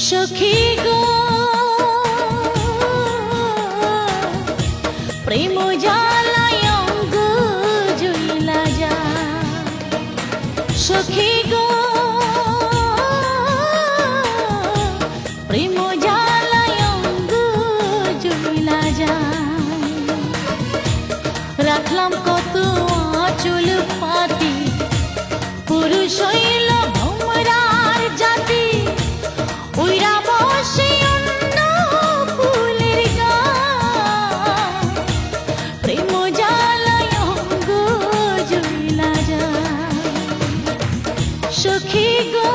সখী গো প্রেম জ্বালায় অঙ্গ জ্বলা যায়। সখী গো প্রেম জ্বালায় অঙ্গ জ্বলা যায়। রাখলাম কত আঁচল পাতি, পুরুষ হইল ভোমরার জাতি, উইরা বসে অন্য ফুলের গায়। প্রেম জ্বালায় অঙ্গ জ্বলা যায়। সখী গো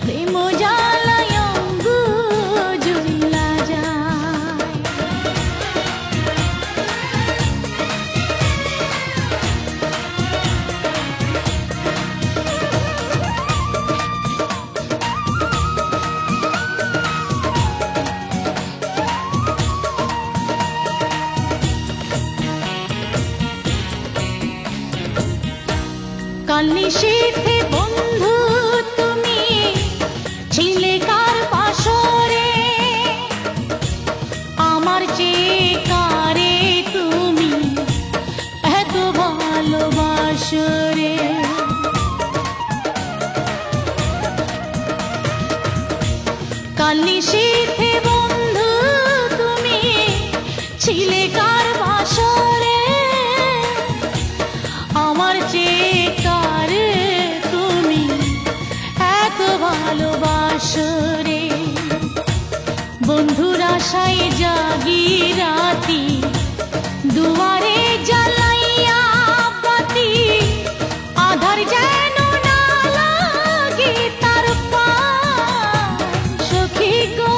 প্রেম জ্বালায় অঙ্গ জ্বলা যায়। কাল নিশীথে বন্ধু তুমি ছিলে কার পাশরে, আমার চেয়ে কারে তুমি এত ভালোবাসরে। কাল নিশীথে বন্ধু তুমি ছিলে কার পাশরে, আমার চেয়ে কারে তুমি এত ভালোবাসরে। বন্ধুর আশায় জাগি রাতি, দুয়ারে জ্বালাইয়া বাতি, আধার যেন না লাগে তার পায়। সখী গো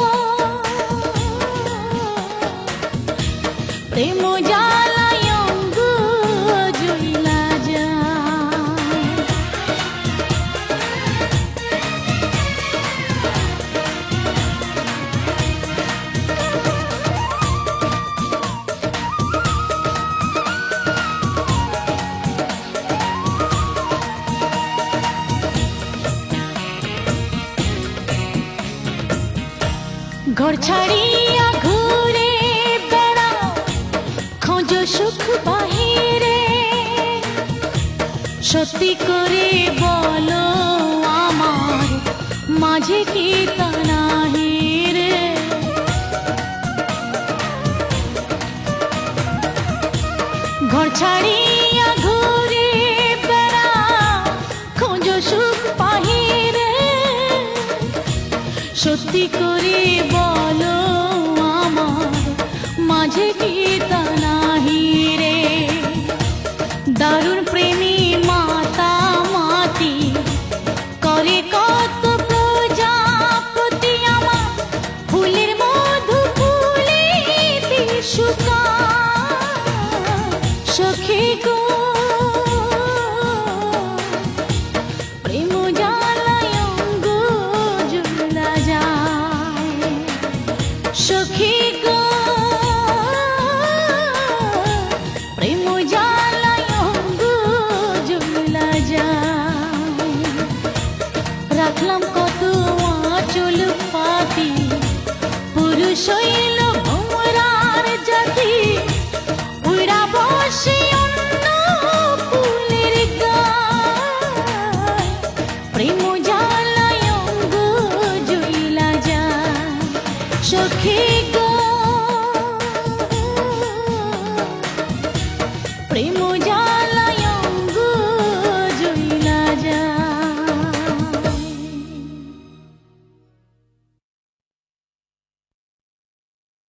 প্রেম জ্বালায় অঙ্গ জ্বলা যায়। ঘর ছাড়িয়া ঘুরে বেড়াও, খোঁজো সুখ বাহিরে। সত্যি করে বলো আমার মাঝে কি তা নাহি রে। ঘর ছাড়িয়া ঘুরে বেড়াও, খোঁজো সুখ বাহিরে। সত্যি করে বলো আমার মাঝে কি তা নাহি রে। দারুণ প্রেমী মাতা মাতি করে কত প্রজাপতি, আমার ফুলের মধু ফুলিতে শুকায়। সখী গো প্রেম জ্বালায় অঙ্গ জ্বলা যায়। সখী গো প্রেম জ্বালায় অঙ্গ জ্বলা যায়। রাখলাম কত আঁচল পাতি, পুরুষ হইল ভোমরার জাতি, উইরা বসে অন্য ফুলের গায়। প্রেম জ্বালায় অঙ্গ জ্বলা যায়। সখী